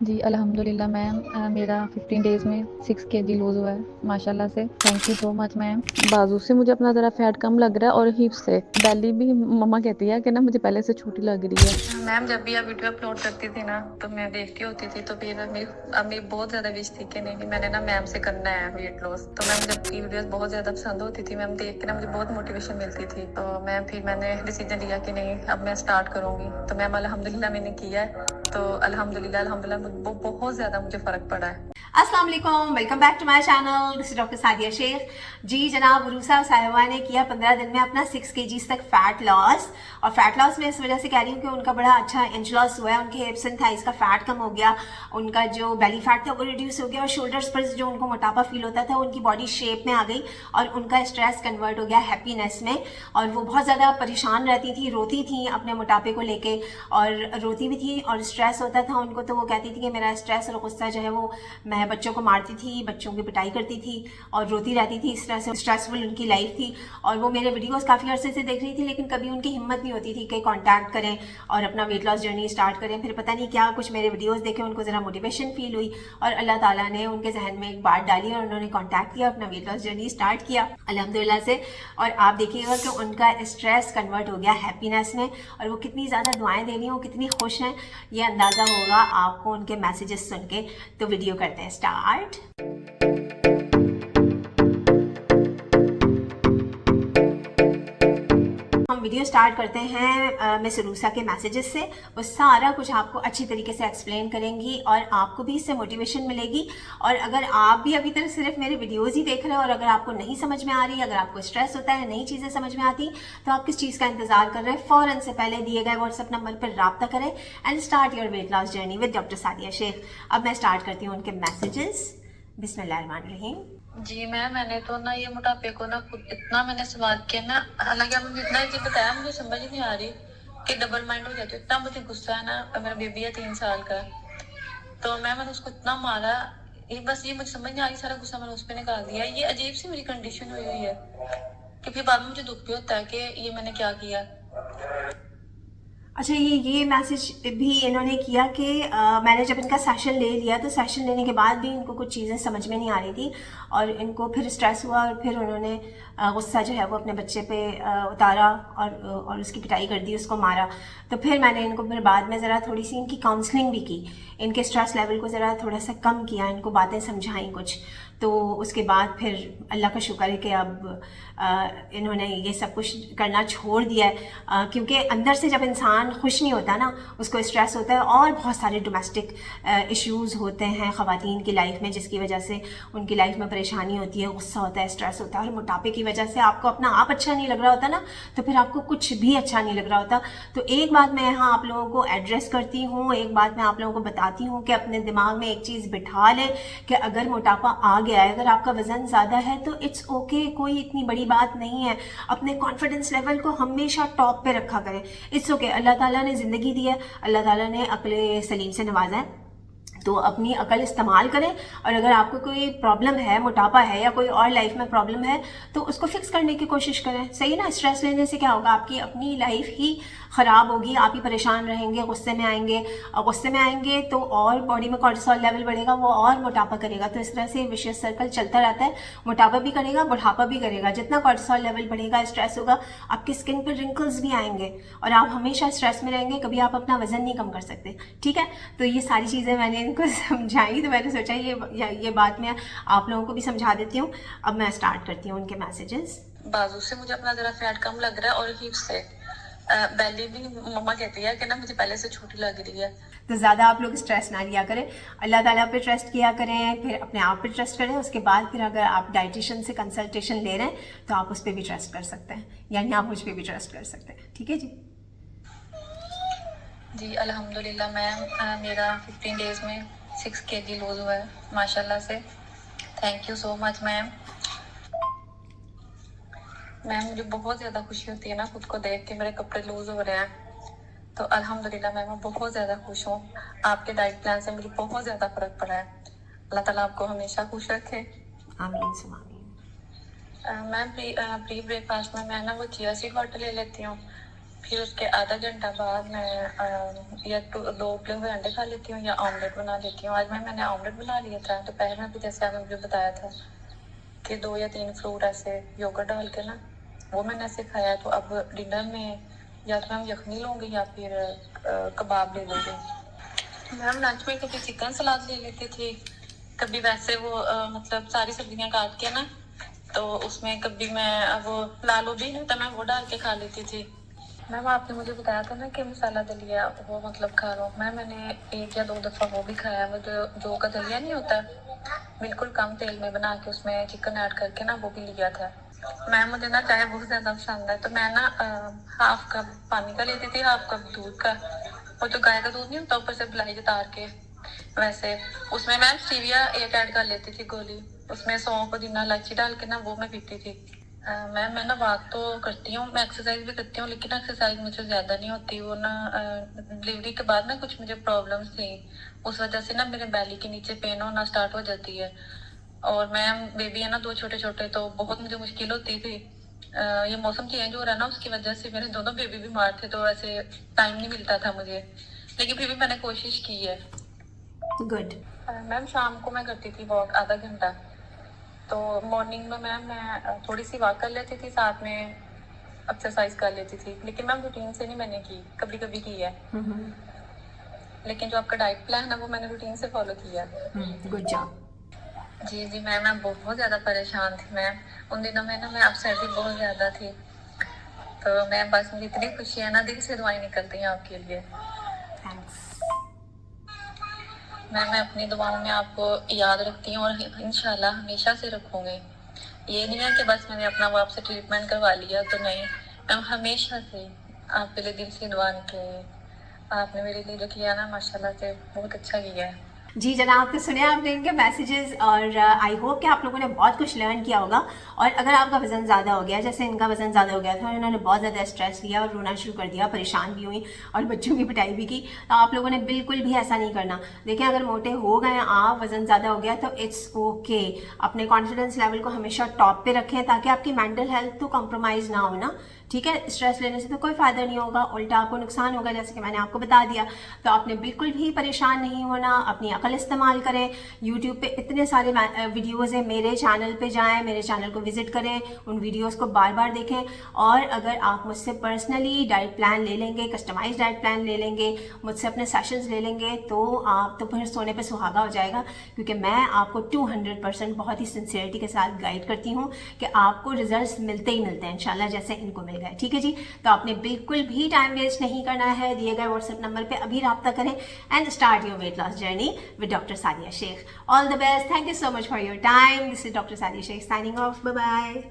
जी, अल्हम्दुलिल्लाह मैम। मेरा 15 डेज़ में 6 केजी लूज़ हुआ है माशाल्लाह से। Thank you so much ma'am. बाजू से मुझे अपना ज़रा फैट कम लग रहा है और हिप्स से। बेली भी मम्मा कहती है कि ना मुझे पहले से छोटी लग रही है। मैम जब भी आप वीडियो अपलोड करती थी ना तो मैं देखती होती थी, तो फिर मेरी बहुत ज़्यादा विश थी कि नहीं मैंने ना मैम से करना है वेट लॉस। तो मैम जब की वीडियोस बहुत ज़्यादा पसंद होती थी, मैम देख के ना मुझे बहुत मोटिवेशन मिलती थी। तो मैम फिर मैंने डिसीजन लिया कि नहीं अब मैं स्टार्ट करूँगी। तो मैम अल्हम्दुलिल्लाह मैंने किया है। तो अल्हम्दुलिल्लाह अल्हम्दुलिल्लाह बहुत ज़्यादा मुझे फ़र्क पड़ा है। अस्सलाम वालेकुम, welcome back to my channel. This is doctor Sadia Shaikh. जी जनाब, उरूसा साहिबा ने किया 15 दिन में अपना 6 केजीज तक फैट लॉस। और फैट लॉस में इस वजह से कह रही हूँ कि उनका बड़ा अच्छा इंच लॉस हुआ है। उनके हिप्स एंड थाइस का फैट कम हो गया, उनका जो बेली फैट था वो रिड्यूस हो गया, और शोल्डर्स पर जो उनको मोटापा फील होता था उनकी बॉडी शेप में आ गई, और उनका स्ट्रेस कन्वर्ट हो गया हैप्पीनेस में। और वो बहुत ज़्यादा परेशान रहती थी, रोती थी अपने मोटापे को लेके, और रोती भी थी और स्ट्रेस होता था उनको। तो वो कहती थी कि मेरा स्ट्रेस और गुस्सा जो है वो, मैं बच्चों को मारती थी, बच्चों की पिटाई करती थी और रोती रहती थी। इस तरह से स्ट्रेसफुल उनकी लाइफ थी। और वो मेरे वीडियोस काफ़ी अर्से से देख रही थी, लेकिन कभी उनकी हिम्मत नहीं होती थी कि कांटेक्ट करें और अपना वेट लॉस जर्नी स्टार्ट करें। फिर पता नहीं क्या कुछ मेरे वीडियोस देखे उनको ज़रा मोटिवेशन फील हुई, और अल्लाह ताला ने उनके जहन में एक बात डाली और उन्होंने कॉन्टैक्ट किया, अपना वेट लॉस जर्नी स्टार्ट किया अल्हम्दुलिल्लाह से। और आप देखिएगा कि उनका स्ट्रेस कन्वर्ट हो गया हैप्पीनेस में, और वो कितनी ज़्यादा दुआएं दे रही हैं, वो कितनी खुश हैं, ये अंदाज़ा होगा आपको उनके मैसेजेस सुन के। तो वीडियो करते हैं स्टार्ट। हम वीडियो स्टार्ट करते हैं मिस रूसा के मैसेजेस से। वो सारा कुछ आपको अच्छी तरीके से एक्सप्लेन करेंगी और आपको भी इससे मोटिवेशन मिलेगी। और अगर आप भी अभी तक सिर्फ मेरे वीडियोस ही देख रहे हो और अगर आपको नहीं समझ में आ रही, अगर आपको स्ट्रेस होता है, नई चीज़ें समझ में आती, तो आप किस चीज़ का इंतजार कर रहे हैं? फ़ौरन से पहले दिए गए व्हाट्सएप नंबर पर रब्ता करें and start your weight loss journey with doctor Sadia Sheikh. अब मैं स्टार्ट करती हूँ उनके मैसेजेस। बिस्मिल्लाहिर्रहमानिर्रहीम। जी मैम, मैंने तो ना ये मोटापे को ना खुद इतना मैंने सवाल किया ना, हालांकि आपने जितना ये बताया मुझे समझ ही नहीं आ रही कि डबल माइंड हो जाती है। इतना मुझे गुस्सा है ना, मेरा बेबी है 3 साल का। तो मैंने उसको इतना मारा, ये बस ये मुझे समझ नहीं आ रही, सारा गुस्सा मैंने उस पर निकाल दिया। ये अजीब सी मेरी कंडीशन हुई हुई है कि फिर बाद में मुझे दुख भी होता है कि ये मैंने क्या किया। अच्छा, ये मैसेज भी इन्होंने किया कि मैंने जब इनका सेशन ले लिया तो सेशन लेने के बाद भी इनको कुछ चीज़ें समझ में नहीं आ रही थी, और इनको फिर स्ट्रेस हुआ, और फिर उन्होंने गुस्सा जो है वो अपने बच्चे पे उतारा, और उसकी पिटाई कर दी, उसको मारा। तो फिर मैंने इनको फिर बाद में ज़रा थोड़ी सी इनकी काउंसलिंग भी की, इनके स्ट्रेस लेवल को ज़रा थोड़ा सा कम किया, इनको बातें समझाई कुछ। तो उसके बाद फिर अल्लाह का शुक्र है कि अब इन्होंने ये सब कुछ करना छोड़ दिया है, क्योंकि अंदर से जब इंसान खुश नहीं होता ना, उसको स्ट्रेस होता है, और बहुत सारे डोमेस्टिक इश्यूज़ होते हैं ख़वातीन की लाइफ में, जिसकी वजह से उनकी लाइफ में परेशानी होती है, गुस्सा होता है, स्ट्रेस होता है, और मोटापे की वजह से आपको अपना आप अच्छा नहीं लग रहा होता ना, तो फिर आपको कुछ भी अच्छा नहीं लग रहा होता। तो एक बात मैं यहाँ आप लोगों को एड्रेस करती हूँ, एक बात मैं आप लोगों को बताती हूँ कि अपने दिमाग में एक चीज़ बिठा लें कि अगर मोटापा आ गया है, अगर आपका वज़न ज़्यादा है, तो इट्स ओके, कोई इतनी बड़ी बात नहीं है। अपने कॉन्फिडेंस लेवल को हमेशा टॉप पे रखा करें। इट्स ओके, अल्लाह ताला ने ज़िंदगी दी है, अल्लाह ताला ने अक्ल सलीम से नवाजा है, तो अपनी अकल इस्तेमाल करें। और अगर आपको कोई प्रॉब्लम है, मोटापा है या कोई और लाइफ में प्रॉब्लम है, तो उसको फिक्स करने की कोशिश करें। सही ना? स्ट्रेस लेने से क्या होगा? आपकी अपनी लाइफ ही ख़राब होगी, आप ही परेशान रहेंगे, गुस्से में आएंगे, और गुस्से में आएंगे तो और बॉडी में कॉर्टिसोल लेवल बढ़ेगा, वो और मोटापा करेगा। तो इस तरह से विशियस सर्कल चलता रहता है, मोटापा भी करेगा, बुढ़ापा भी करेगा। जितना कॉर्टिसोल लेवल बढ़ेगा, स्ट्रेस होगा, आपकी स्किन पर रिंकल्स भी आएंगे, और आप हमेशा स्ट्रेस में रहेंगे, कभी आप अपना वजन नहीं कम कर सकते। ठीक है? तो ये सारी चीज़ें मैंने इनको समझाई, तो मैंने सोचा ये बात मैं आप लोगों को भी समझा देती हूँ। अब मैं स्टार्ट करती हूँ उनके मैसेजेस। बाजू से मुझे अपना जरा फैट कम लग रहा है, और हिप से बेली भी मम्मा कहती है कि ना मुझे पहले से छोटी लग रही है। तो ज़्यादा आप लोग स्ट्रेस ना लिया करें, अल्लाह ताला पे ट्रस्ट किया करें, फिर अपने आप पे ट्रस्ट करें। उसके बाद फिर अगर आप डाइटिशियन से कंसल्टेशन ले रहे हैं तो आप उस पर भी ट्रस्ट कर सकते हैं, यानी आप मुझ पर भी ट्रस्ट कर सकते हैं। ठीक है जी? जी अल्हम्दुलिल्लाह मैम, मेरा 15 डेज़ में 6 केजी लूज़ हुआ है माशाल्लाह से। Thank you so much ma'am. Ma'am मुझे बहुत ज़्यादा खुशी होती है ना खुद को देख के मेरे कपड़े लूज़ हो रहे हैं। तो अल्हम्दुलिल्लाह मैम मैं बहुत ज़्यादा खुश हूँ। आपके डाइट प्लान से मुझे बहुत ज़्यादा फ़र्क पड़ा है। अल्लाह ताला आपको हमेशा खुश रखे। आमीन सुम आमीन। मैम प्री ब्रेकफास्ट में मैं ना वो चिया सीड वाटर ले लेती हूँ, फिर उसके आधा घंटा बाद मैं या तो 2 प्लेन अंडे खा लेती हूँ या ऑमलेट बना लेती हूँ। आज मैंने ऑमलेट बना लिया था। दोपहर में भी जैसे आपने मुझे बताया था कि 2 या 3 फ्रूट ऐसे योगर्ट डाल के ना, वो मैंने ऐसे खाया। तो अब डिनर में या तो मैं यखनी लूँगी या फिर कबाब ले लूँगी। मैम लंच में कभी चिकन सलाद ले लेती थी, कभी वैसे वो मतलब सारी सब्जियां काट के ना, तो उसमें कभी मैं वो लालू भी नहीं होता, मैं वो डाल के खा लेती थी। मैम आपने मुझे बताया था ना कि मसाला दलिया वो मतलब खा लो। मैंने 1 या 2 दफ़ा वो भी खाया। वो जो का दलिया नहीं होता, बिल्कुल कम तेल में बना के उसमें चिकन ऐड करके ना, वो भी लिया था। मैम मुझे ना चाय बहुत ज़्यादा पसंद है, तो मैं ना हाफ कप पानी का लेती थी, हाफ कप दूध का। और जो गाय का दूध नहीं होता ऊपर से मलाई उतार के, वैसे उसमें मैम स्टीविया 1 ऐड कर लेती थी गोली। उसमें सौंफ पुदीना इलायची डाल के ना वो मैं पीती थी। मैम मैं ना वॉक तो करती हूँ, मैं एक्सरसाइज भी करती हूँ, लेकिन एक्सरसाइज मुझे ज़्यादा नहीं होती। वो ना डिलीवरी के बाद ना कुछ मुझे प्रॉब्लम्स थी, उस वजह से ना मेरे बैली के नीचे पेन होना स्टार्ट हो जाती है। और मैम बेबी है ना 2 छोटे छोटे, तो बहुत मुझे मुश्किल होती थी। ये मौसम चेंज हो रहा है ना, उसकी वजह से मेरे दोनों बेबी बीमार थे, तो ऐसे टाइम नहीं मिलता था मुझे, लेकिन फिर भी मैंने कोशिश की है। गुड। मैम शाम को मैं करती थी वॉक आधा घंटा। तो मॉर्निंग में मैम मैं थोड़ी सी वॉक कर लेती थी, साथ में एक्सरसाइज कर लेती थी, लेकिन मैम रूटीन से नहीं मैंने की, कभी कभी की है। लेकिन जो आपका डाइट प्लान है वो मैंने रूटीन से फॉलो किया। Good job. जी जी मैम, मैं बहुत ज़्यादा परेशान थी मैम। उन दिनों में ना मैं अपसेट भी बहुत ज़्यादा थी। तो मैम बस मुझे इतनी खुशी है ना, दिल से दुआएं निकलती हैं आपके लिए। थैंक्स। मैं अपनी दुआओं में आपको याद रखती हूँ और इंशाल्लाह हमेशा से रखूँगी। ये नहीं है कि बस मैंने अपना वो आपसे ट्रीटमेंट करवा लिया तो नहीं, मैं हमेशा से आपके लिए दिल से दुआ निकली। आपने मेरे लिए जो किया ना, माशाल्लाह से बहुत अच्छा किया है। जी जनाब, तो सुने आपने इनके मैसेजेस और आई होप कि आप लोगों ने बहुत कुछ लर्न किया होगा। और अगर आपका वज़न ज़्यादा हो गया, जैसे इनका वज़न ज़्यादा हो गया था, इन्होंने बहुत ज़्यादा स्ट्रेस लिया और रोना शुरू कर दिया, परेशान भी हुई और बच्चों की पिटाई भी की, तो आप लोगों ने बिल्कुल भी ऐसा नहीं करना। देखिए, अगर मोटे हो गए आप, वज़न ज़्यादा हो गया, तो इट्स ओके। अपने कॉन्फिडेंस लेवल को हमेशा टॉप पे रखें ताकि आपकी मेंटल हेल्थ तो कॉम्प्रोमाइज़ ना हो ना। ठीक है, स्ट्रेस लेने से तो कोई फ़ायदा नहीं होगा, उल्टा आपको नुकसान होगा, जैसे कि मैंने आपको बता दिया। तो आपने बिल्कुल भी परेशान नहीं होना, अपनी अकल इस्तेमाल करें। यूट्यूब पे इतने सारे वीडियोज़ हैं, मेरे चैनल पे जाएं, मेरे चैनल को विजिट करें, उन वीडियोज़ को बार बार देखें। और अगर आप मुझसे पर्सनली डाइट प्लान ले लेंगे, कस्टमाइज डाइट प्लान ले लेंगे, मुझसे अपने सेशंस ले लेंगे, तो आप तो फिर सोने पे सुहागा हो जाएगा, क्योंकि मैं आपको 200% बहुत ही सिंसियरिटी के साथ गाइड करती हूँ कि आपको रिजल्ट्स मिलते ही मिलते हैं इंशाल्लाह, जैसे इनको मिल गए। ठीक है जी, तो आपने बिल्कुल भी टाइम वेस्ट नहीं करना है। दिए गए व्हाट्सएप नंबर पे अभी रब्ता करें and start your weight loss journey with doctor Sadia Sheikh. All the best, thank you so much for your time. This is doctor Sadia Sheikh signing off, bye bye.